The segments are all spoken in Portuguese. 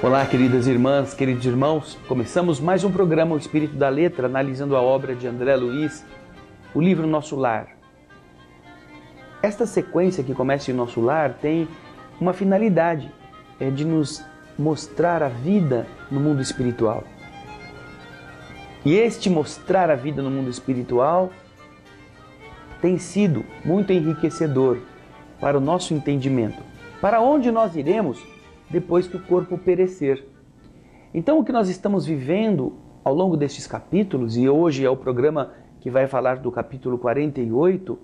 Olá, queridas irmãs, queridos irmãos. Começamos mais um programa, O Espírito da Letra, analisando a obra de André Luiz, o livro Nosso Lar. Esta sequência que começa em Nosso Lar tem uma finalidade, é de nos mostrar a vida no mundo espiritual. E este mostrar a vida no mundo espiritual tem sido muito enriquecedor para o nosso entendimento. Para onde nós iremos depois que o corpo perecer? Então, o que nós estamos vivendo ao longo destes capítulos, e hoje é o programa que vai falar do capítulo 48,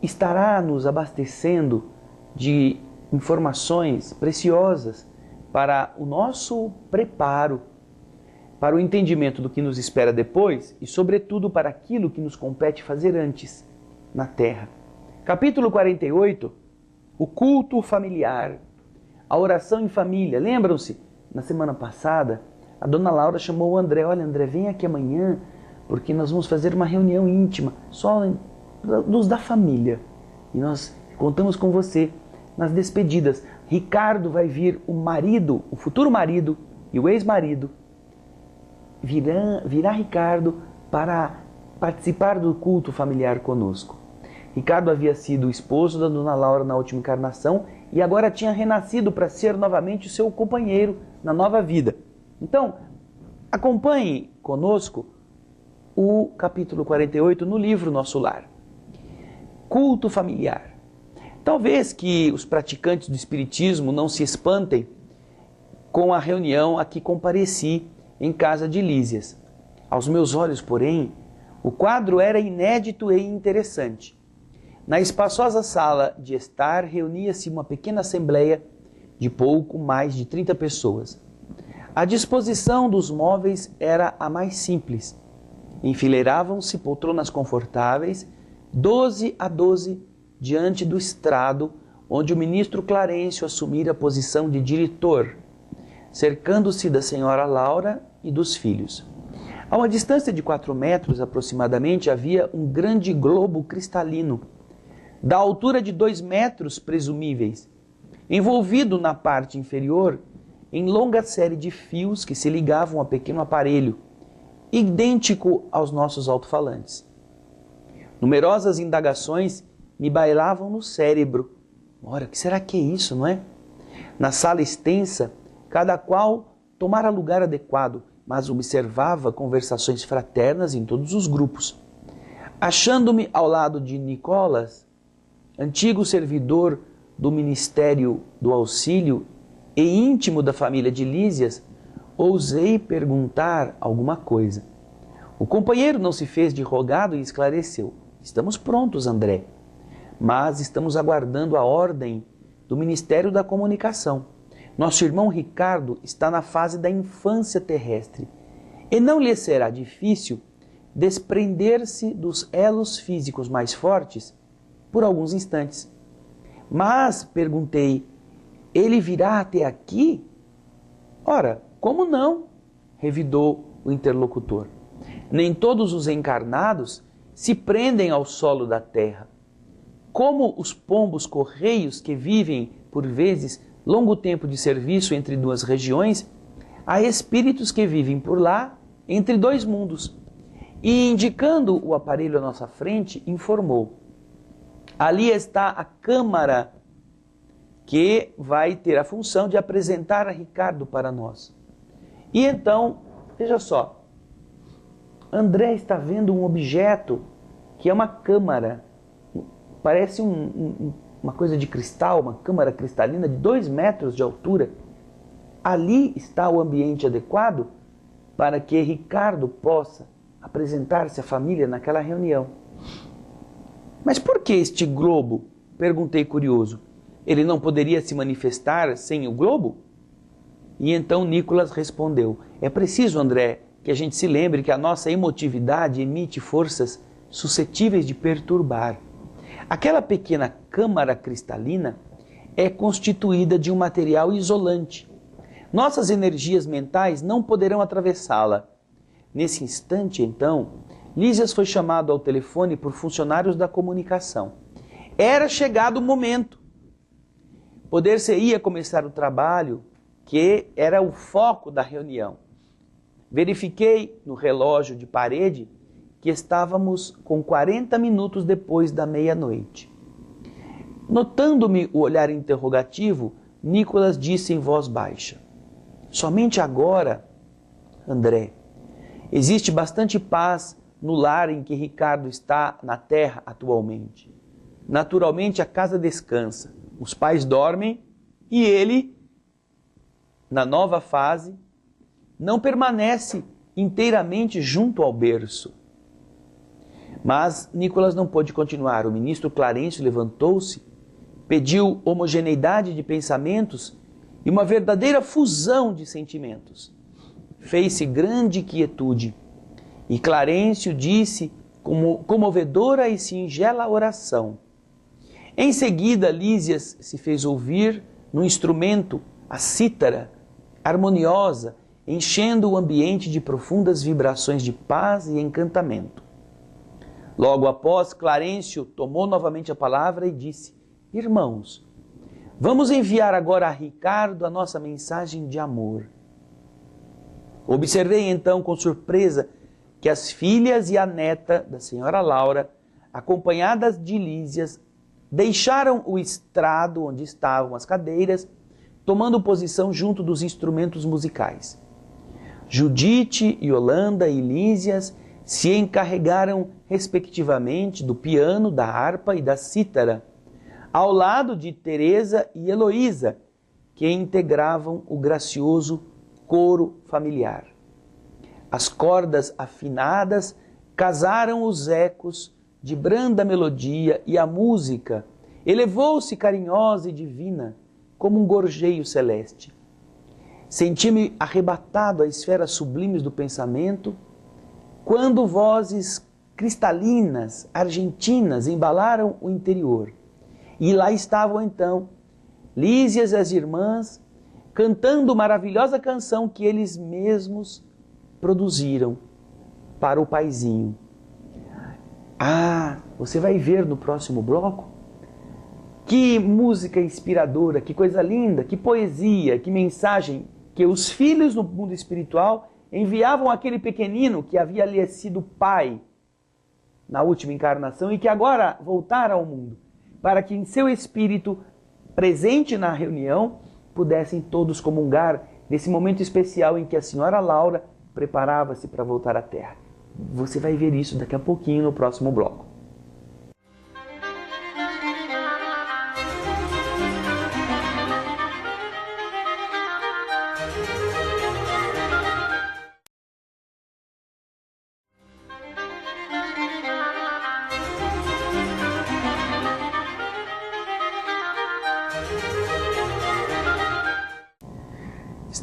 estará nos abastecendo de informações preciosas para o nosso preparo, para o entendimento do que nos espera depois e, sobretudo, para aquilo que nos compete fazer antes na Terra. Capítulo 48, o culto familiar. A oração em família. Lembram-se? Na semana passada, a dona Laura chamou o André. Olha, André, vem aqui amanhã, porque nós vamos fazer uma reunião íntima, só dos da família. E nós contamos com você nas despedidas. Ricardo vai vir, o marido, o futuro marido e o ex-marido, virá Ricardo para participar do culto familiar conosco. Ricardo havia sido o esposo da dona Laura na última encarnação e agora tinha renascido para ser novamente o seu companheiro na nova vida. Então, acompanhe conosco o capítulo 48 no livro Nosso Lar. Culto familiar. Talvez que os praticantes do Espiritismo não se espantem com a reunião a que compareci em casa de Lísias. Aos meus olhos, porém, o quadro era inédito e interessante. Na espaçosa sala de estar reunia-se uma pequena assembleia de pouco mais de 30 pessoas. A disposição dos móveis era a mais simples. Enfileiravam-se poltronas confortáveis, 12 a 12, diante do estrado onde o ministro Clarencio assumira a posição de diretor, cercando-se da senhora Laura e dos filhos. A uma distância de 4 metros aproximadamente havia um grande globo cristalino, da altura de 2 metros presumíveis, envolvido na parte inferior em longa série de fios que se ligavam a pequeno aparelho, idêntico aos nossos alto-falantes. Numerosas indagações me bailavam no cérebro. Ora, o que será que é isso, não é? Na sala extensa, cada qual tomara lugar adequado, mas observava conversações fraternas em todos os grupos. Achando-me ao lado de Nicolas, antigo servidor do Ministério do Auxílio e íntimo da família de Lísias, ousei perguntar alguma coisa. O companheiro não se fez de rogado e esclareceu. Estamos prontos, André, mas estamos aguardando a ordem do Ministério da Comunicação. Nosso irmão Ricardo está na fase da infância terrestre e não lhe será difícil desprender-se dos elos físicos mais fortes por alguns instantes. Mas, perguntei, ele virá até aqui? Ora, como não? Revidou o interlocutor. Nem todos os encarnados se prendem ao solo da terra. Como os pombos correios que vivem, por vezes, longo tempo de serviço entre 2 regiões, há espíritos que vivem por lá, entre 2 mundos. E, indicando o aparelho à nossa frente, informou: ali está a câmara que vai ter a função de apresentar a Ricardo para nós. E então, veja só, André está vendo um objeto que é uma câmara, parece uma coisa de cristal, uma câmara cristalina de 2 metros de altura. Ali está o ambiente adequado para que Ricardo possa apresentar-se à família naquela reunião. Mas por que este globo? Perguntei curioso. Ele não poderia se manifestar sem o globo? E então Nicolas respondeu: é preciso, André, que a gente se lembre que a nossa emotividade emite forças suscetíveis de perturbar. Aquela pequena câmara cristalina é constituída de um material isolante. Nossas energias mentais não poderão atravessá-la. Nesse instante, então, Lísias foi chamado ao telefone por funcionários da comunicação. Era chegado o momento. Poder-se-ia começar o trabalho que era o foco da reunião. Verifiquei no relógio de parede que estávamos com 40 minutos depois da meia-noite. Notando-me o olhar interrogativo, Nicolas disse em voz baixa: somente agora, André, existe bastante paz no lar em que Ricardo está na terra atualmente. Naturalmente a casa descansa, os pais dormem e ele, na nova fase, não permanece inteiramente junto ao berço. Mas Nicolas não pôde continuar. O ministro Clarencio levantou-se, pediu homogeneidade de pensamentos e uma verdadeira fusão de sentimentos. Fez-se grande quietude e Clarencio disse como comovedora e singela oração. Em seguida, Lísias se fez ouvir no instrumento, a cítara, harmoniosa, enchendo o ambiente de profundas vibrações de paz e encantamento. Logo após, Clarencio tomou novamente a palavra e disse: irmãos, vamos enviar agora a Ricardo a nossa mensagem de amor. Observei então com surpresa que as filhas e a neta da senhora Laura, acompanhadas de Lísias, deixaram o estrado onde estavam as cadeiras, tomando posição junto dos instrumentos musicais. Judite, Yolanda e Lísias se encarregaram respectivamente do piano, da harpa e da cítara, ao lado de Teresa e Heloísa, que integravam o gracioso coro familiar. As cordas afinadas casaram os ecos de branda melodia e a música elevou-se carinhosa e divina como um gorjeio celeste. Senti-me arrebatado a esferas sublimes do pensamento quando vozes cristalinas, argentinas, embalaram o interior. E lá estavam então Lísias e as irmãs cantando maravilhosa canção que eles mesmos produziram para o paizinho. Ah, você vai ver no próximo bloco que música inspiradora, que coisa linda, que poesia, que mensagem que os filhos no mundo espiritual enviavam àquele pequenino que havia lhe sido pai na última encarnação e que agora voltara ao mundo, para que em seu espírito presente na reunião pudessem todos comungar nesse momento especial em que a senhora Laura preparava-se para voltar à Terra. Você vai ver isso daqui a pouquinho no próximo bloco.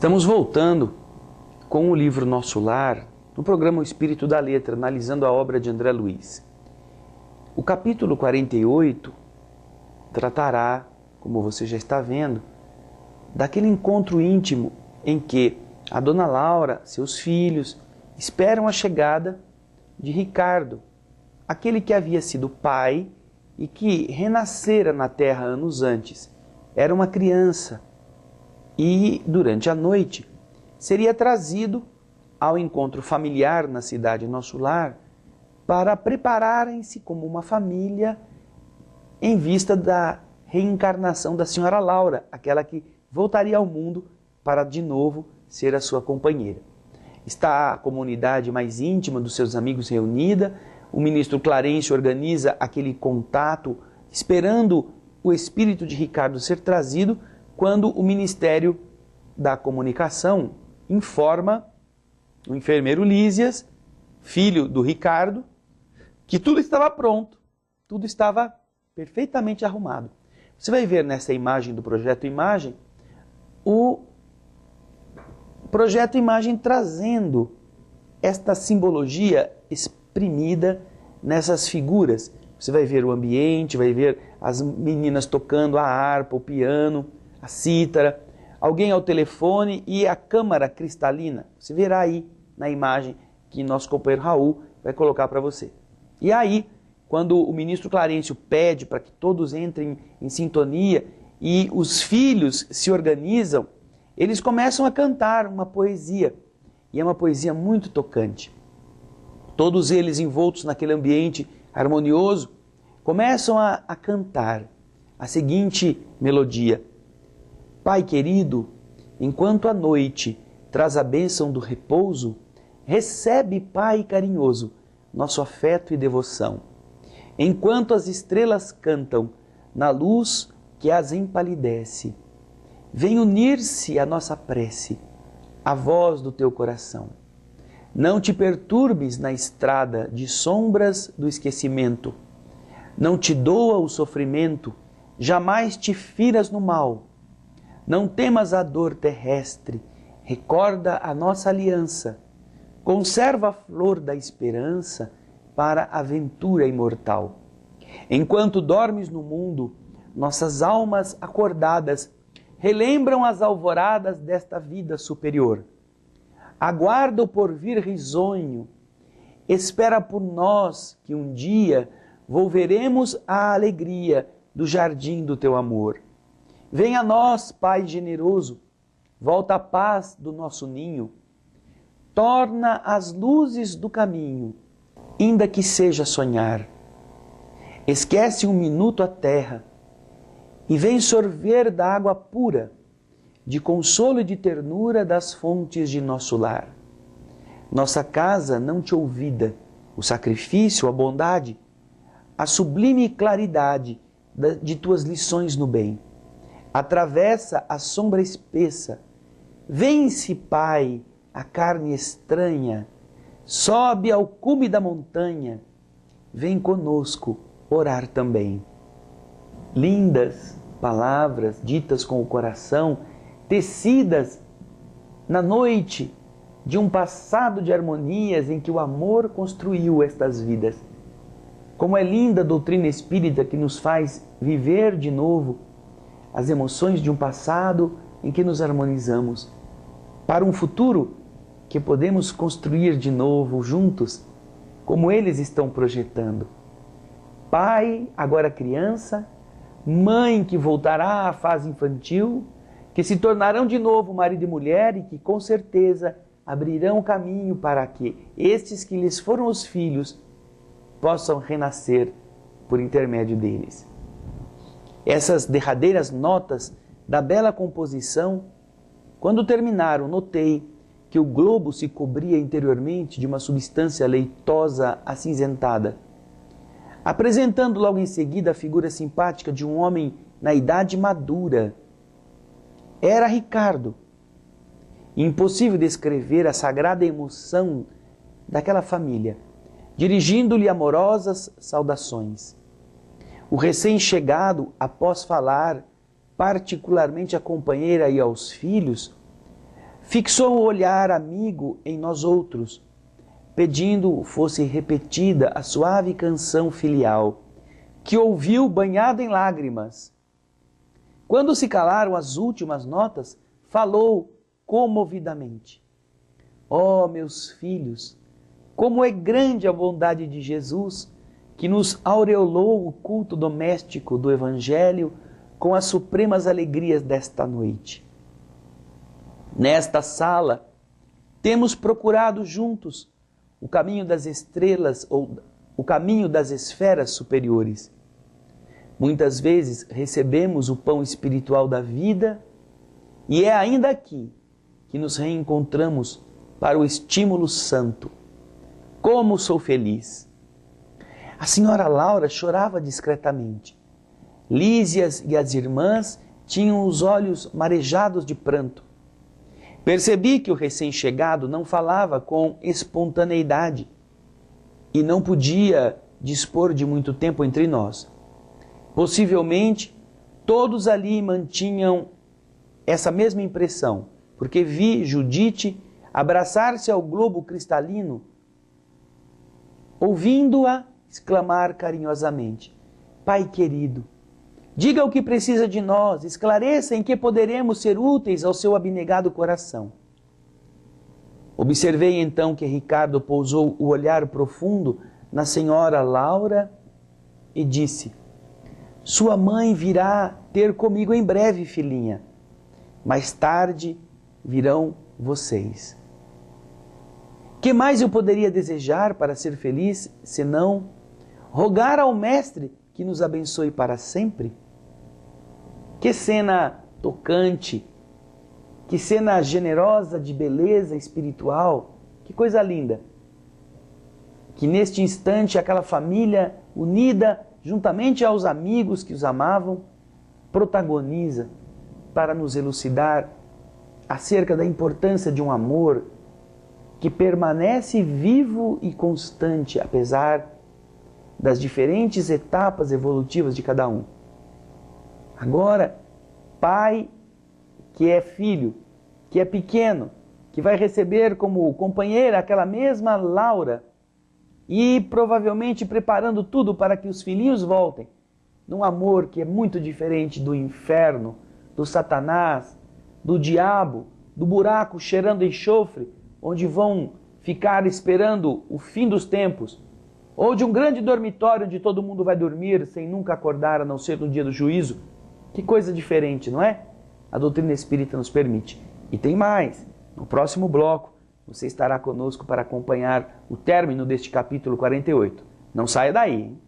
Estamos voltando com o livro Nosso Lar, no programa O Espírito da Letra, analisando a obra de André Luiz. O capítulo 48 tratará, como você já está vendo, daquele encontro íntimo em que a dona Laura, seus filhos, esperam a chegada de Ricardo, aquele que havia sido pai e que renascera na terra anos antes. Era uma criança e, durante a noite, seria trazido ao encontro familiar na cidade Nosso Lar para prepararem-se como uma família em vista da reencarnação da senhora Laura, aquela que voltaria ao mundo para de novo ser a sua companheira. Está a comunidade mais íntima dos seus amigos reunida, o ministro Clarencio organiza aquele contato, esperando o espírito de Ricardo ser trazido, quando o Ministério da Comunicação informa o enfermeiro Lísias, filho do Ricardo, que tudo estava pronto, tudo estava perfeitamente arrumado. Você vai ver nessa imagem do Projeto Imagem, o Projeto Imagem trazendo esta simbologia exprimida nessas figuras. Você vai ver o ambiente, vai ver as meninas tocando a harpa, o piano, a cítara, alguém ao telefone e a câmara cristalina. Você verá aí na imagem que nosso companheiro Raul vai colocar para você. E aí, quando o ministro Clarencio pede para que todos entrem em sintonia e os filhos se organizam, eles começam a cantar uma poesia, e é uma poesia muito tocante. Todos eles envoltos naquele ambiente harmonioso, começam a cantar a seguinte melodia: Pai querido, enquanto a noite traz a bênção do repouso, recebe, Pai carinhoso, nosso afeto e devoção. Enquanto as estrelas cantam na luz que as empalidece, vem unir-se à nossa prece, a voz do teu coração. Não te perturbes na estrada de sombras do esquecimento. Não te doa o sofrimento, jamais te firas no mal. Não temas a dor terrestre, recorda a nossa aliança. Conserva a flor da esperança para a aventura imortal. Enquanto dormes no mundo, nossas almas acordadas relembram as alvoradas desta vida superior. Aguarda o porvir risonho, espera por nós que um dia volveremos à alegria do jardim do teu amor. Vem a nós, Pai generoso, volta a paz do nosso ninho, torna as luzes do caminho, ainda que seja sonhar. Esquece um minuto a terra e vem sorver da água pura, de consolo e de ternura das fontes de nosso lar. Nossa casa não te olvida, o sacrifício, a bondade, a sublime claridade de tuas lições no bem. Atravessa a sombra espessa, vence, Pai, a carne estranha, sobe ao cume da montanha, vem conosco orar também. Lindas palavras ditas com o coração, tecidas na noite de um passado de harmonias em que o amor construiu estas vidas. Como é linda a doutrina espírita que nos faz viver de novo as emoções de um passado em que nos harmonizamos, para um futuro que podemos construir de novo juntos, como eles estão projetando. Pai, agora criança, mãe que voltará à fase infantil, que se tornarão de novo marido e mulher e que com certeza abrirão o caminho para que estes que lhes foram os filhos possam renascer por intermédio deles. Essas derradeiras notas da bela composição, quando terminaram, notei que o globo se cobria interiormente de uma substância leitosa acinzentada, apresentando logo em seguida a figura simpática de um homem na idade madura. Era Ricardo. Impossível descrever a sagrada emoção daquela família, dirigindo-lhe amorosas saudações. O recém-chegado, após falar particularmente à companheira e aos filhos, fixou o olhar amigo em nós outros, pedindo fosse repetida a suave canção filial, que ouviu banhado em lágrimas. Quando se calaram as últimas notas, falou comovidamente: ó, meus filhos, como é grande a bondade de Jesus, que nos aureolou o culto doméstico do Evangelho com as supremas alegrias desta noite. Nesta sala, temos procurado juntos o caminho das estrelas ou o caminho das esferas superiores. Muitas vezes recebemos o pão espiritual da vida e é ainda aqui que nos reencontramos para o estímulo santo. Como sou feliz! A senhora Laura chorava discretamente. Lísias e as irmãs tinham os olhos marejados de pranto. Percebi que o recém-chegado não falava com espontaneidade e não podia dispor de muito tempo entre nós. Possivelmente, todos ali mantinham essa mesma impressão, porque vi Judite abraçar-se ao globo cristalino, ouvindo-a exclamar carinhosamente: Pai querido, diga o que precisa de nós, esclareça em que poderemos ser úteis ao seu abnegado coração. Observei então que Ricardo pousou o olhar profundo na senhora Laura e disse: sua mãe virá ter comigo em breve, filhinha. mais tarde virão vocês. Que mais eu poderia desejar para ser feliz, senão rogar ao Mestre que nos abençoe para sempre? Que cena tocante, que cena generosa de beleza espiritual, que coisa linda. Que neste instante aquela família unida, juntamente aos amigos que os amavam, protagoniza para nos elucidar acerca da importância de um amor que permanece vivo e constante, apesar das diferentes etapas evolutivas de cada um. Agora, pai que é filho, que é pequeno, que vai receber como companheira aquela mesma Laura e provavelmente preparando tudo para que os filhinhos voltem, num amor que é muito diferente do inferno, do Satanás, do diabo, do buraco cheirando enxofre, onde vão ficar esperando o fim dos tempos, ou de um grande dormitório onde todo mundo vai dormir sem nunca acordar, a não ser no dia do juízo. Que coisa diferente, não é? A doutrina espírita nos permite. E tem mais. No próximo bloco, você estará conosco para acompanhar o término deste capítulo 48. Não saia daí, hein?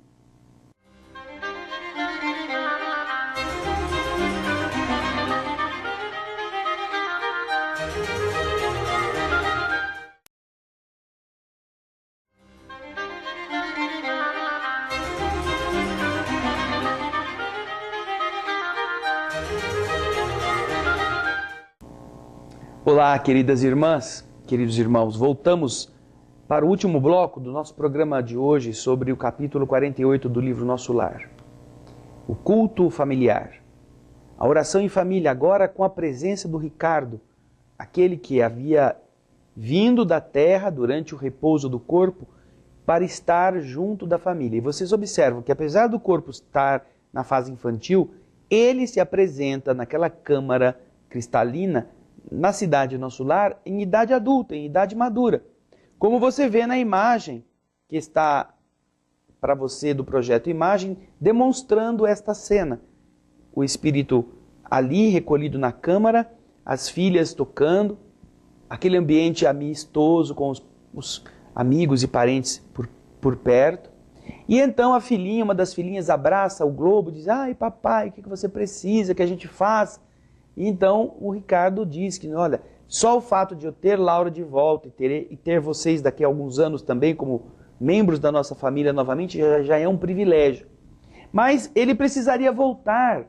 Olá, queridas irmãs, queridos irmãos. Voltamos para o último bloco do nosso programa de hoje sobre o capítulo 48 do livro Nosso Lar. O culto familiar. A oração em família, agora com a presença do Ricardo, aquele que havia vindo da terra durante o repouso do corpo para estar junto da família. E vocês observam que apesar do corpo estar na fase infantil, ele se apresenta naquela câmara cristalina na cidade Nosso Lar, em idade adulta, em idade madura. Como você vê na imagem que está para você do projeto Imagem, demonstrando esta cena. O espírito ali recolhido na câmara, as filhas tocando, aquele ambiente amistoso com os amigos e parentes por perto. E então a filhinha, uma das filhinhas, abraça o globo, diz: ai papai, o que você precisa que a gente faça? E então o Ricardo diz que, olha, só o fato de eu ter Laura de volta e ter vocês daqui a alguns anos também como membros da nossa família novamente já é um privilégio. Mas ele precisaria voltar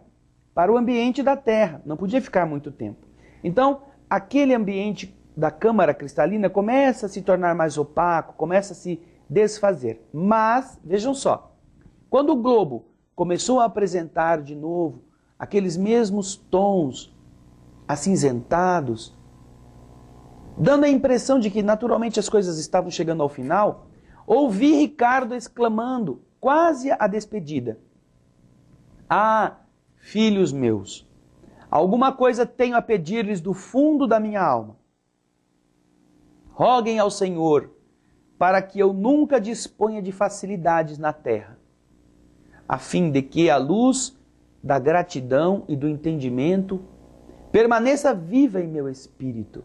para o ambiente da terra, não podia ficar muito tempo. Então aquele ambiente da câmara cristalina começa a se tornar mais opaco, começa a se desfazer. Mas, vejam só, quando o globo começou a apresentar de novo aqueles mesmos tons acinzentados, dando a impressão de que naturalmente as coisas estavam chegando ao final, ouvi Ricardo exclamando, quase a despedida: ah, filhos meus, alguma coisa tenho a pedir-lhes do fundo da minha alma. Roguem ao Senhor para que eu nunca disponha de facilidades na terra, a fim de que a luz da gratidão e do entendimento permaneça viva em meu espírito.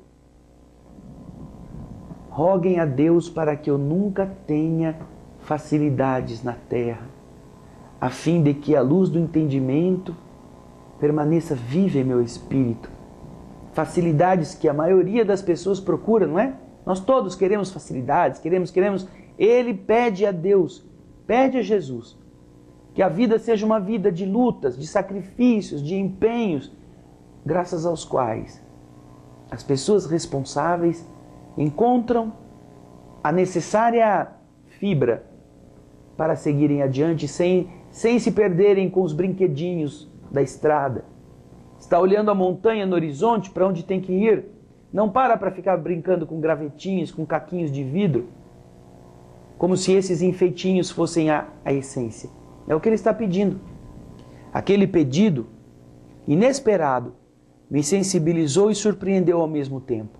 Roguem a Deus para que eu nunca tenha facilidades na terra, a fim de que a luz do entendimento permaneça viva em meu espírito. Facilidades que a maioria das pessoas procura, não é? Nós todos queremos facilidades, queremos. Ele pede a Deus, pede a Jesus, que a vida seja uma vida de lutas, de sacrifícios, de empenhos, graças aos quais as pessoas responsáveis encontram a necessária fibra para seguirem adiante sem se perderem com os brinquedinhos da estrada. Está olhando a montanha no horizonte para onde tem que ir, não para ficar brincando com gravetinhos, com caquinhos de vidro, como se esses enfeitinhos fossem a essência. É o que ele está pedindo. Aquele pedido inesperado me sensibilizou e surpreendeu ao mesmo tempo.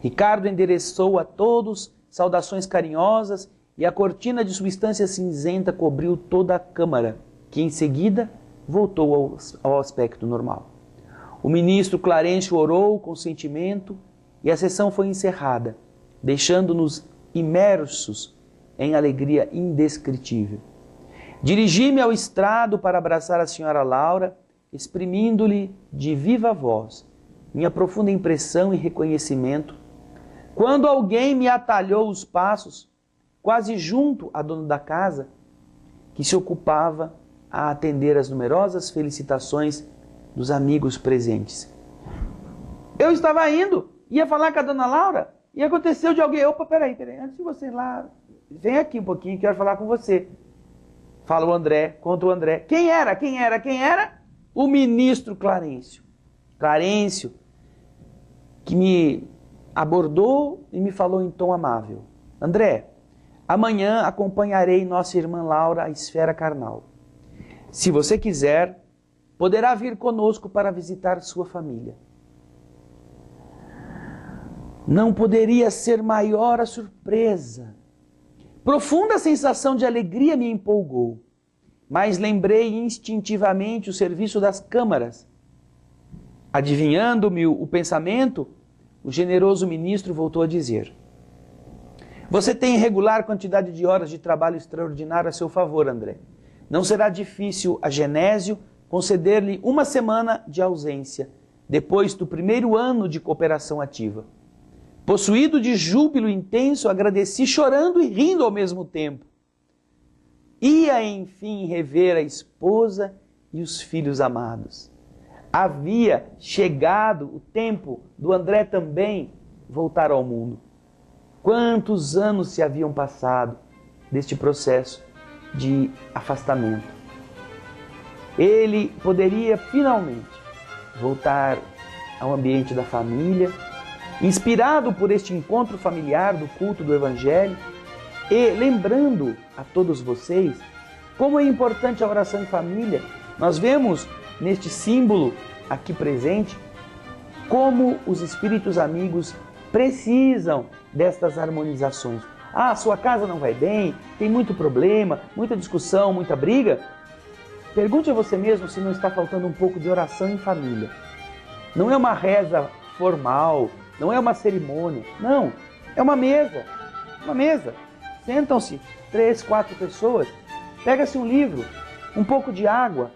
Ricardo endereçou a todos saudações carinhosas e a cortina de substância cinzenta cobriu toda a câmara, que em seguida voltou ao aspecto normal. O ministro Clarencio orou com sentimento e a sessão foi encerrada, deixando-nos imersos em alegria indescritível. Dirigi-me ao estrado para abraçar a senhora Laura, exprimindo-lhe de viva voz minha profunda impressão e reconhecimento, quando alguém me atalhou os passos, quase junto à dona da casa, que se ocupava a atender às numerosas felicitações dos amigos presentes. Eu estava indo, ia falar com a dona Laura, e aconteceu de alguém... Opa, peraí, antes de você ir lá, vem aqui um pouquinho, quero falar com você. Fala o André, conta o André. Quem era? O ministro Clarencio. Clarencio, que me abordou e me falou em tom amável. André, amanhã acompanharei nossa irmã Laura à esfera carnal. Se você quiser, poderá vir conosco para visitar sua família. Não poderia ser maior a surpresa. Profunda sensação de alegria me empolgou, mas lembrei instintivamente o serviço das câmaras. Adivinhando-me o pensamento, o generoso ministro voltou a dizer: você tem regular quantidade de horas de trabalho extraordinário a seu favor, André. Não será difícil a Genésio conceder-lhe 1 semana de ausência, depois do primeiro ano de cooperação ativa. Possuído de júbilo intenso, agradeci chorando e rindo ao mesmo tempo. Ia, enfim, rever a esposa e os filhos amados. Havia chegado o tempo do André também voltar ao mundo. Quantos anos se haviam passado deste processo de afastamento. Ele poderia finalmente voltar ao ambiente da família, inspirado por este encontro familiar do culto do Evangelho e lembrando a todos vocês como é importante a oração em família. Nós vemos neste símbolo aqui presente como os espíritos amigos precisam destas harmonizações. Ah, sua casa não vai bem, tem muito problema, muita discussão, muita briga. Pergunte a você mesmo se não está faltando um pouco de oração em família. Não é uma reza formal, não é uma cerimônia, não, é uma mesa. Uma mesa. Sentam-se 3, 4 pessoas, pega-se um livro, um pouco de água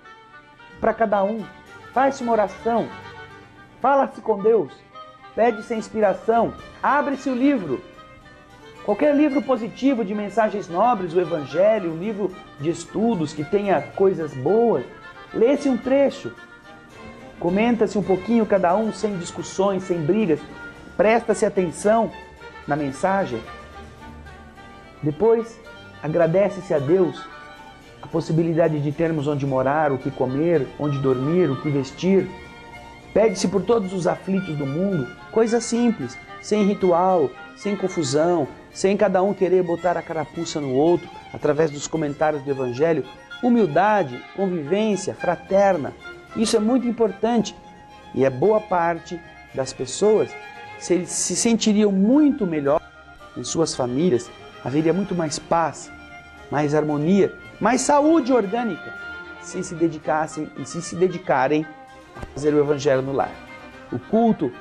para cada um, faz-se uma oração, fala-se com Deus, pede-se a inspiração, abre-se o livro. Qualquer livro positivo de mensagens nobres, o Evangelho, um livro de estudos que tenha coisas boas, lê-se um trecho, comenta-se um pouquinho cada um, sem discussões, sem brigas, presta-se atenção na mensagem. Depois, agradece-se a Deus a possibilidade de termos onde morar, o que comer, onde dormir, o que vestir. Pede-se por todos os aflitos do mundo, coisa simples, sem ritual, sem confusão, sem cada um querer botar a carapuça no outro, através dos comentários do Evangelho. Humildade, convivência fraterna, isso é muito importante. E é boa parte das pessoas se sentiriam muito melhor em suas famílias, haveria muito mais paz, mais harmonia, mais saúde orgânica, se se dedicassem e se dedicarem a fazer o Evangelho no lar. O culto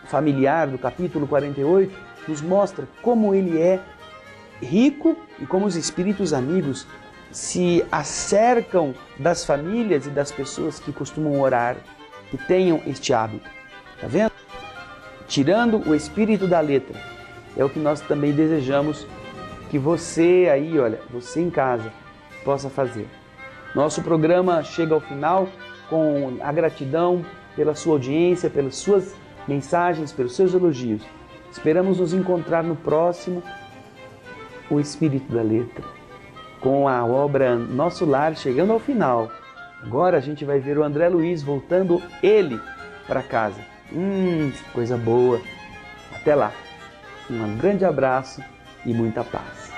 familiar do capítulo 48 nos mostra como ele é rico e como os espíritos amigos se acercam das famílias e das pessoas que costumam orar, que tenham este hábito. Está vendo? Tirando o espírito da letra, é o que nós também desejamos que você aí, olha, você em casa, possa fazer. Nosso programa chega ao final com a gratidão pela sua audiência, pelas suas mensagens, pelos seus elogios. Esperamos nos encontrar no próximo O Espírito da Letra, com a obra Nosso Lar chegando ao final. Agora a gente vai ver o André Luiz voltando ele para casa. Coisa boa. Até lá. Um grande abraço e muita paz.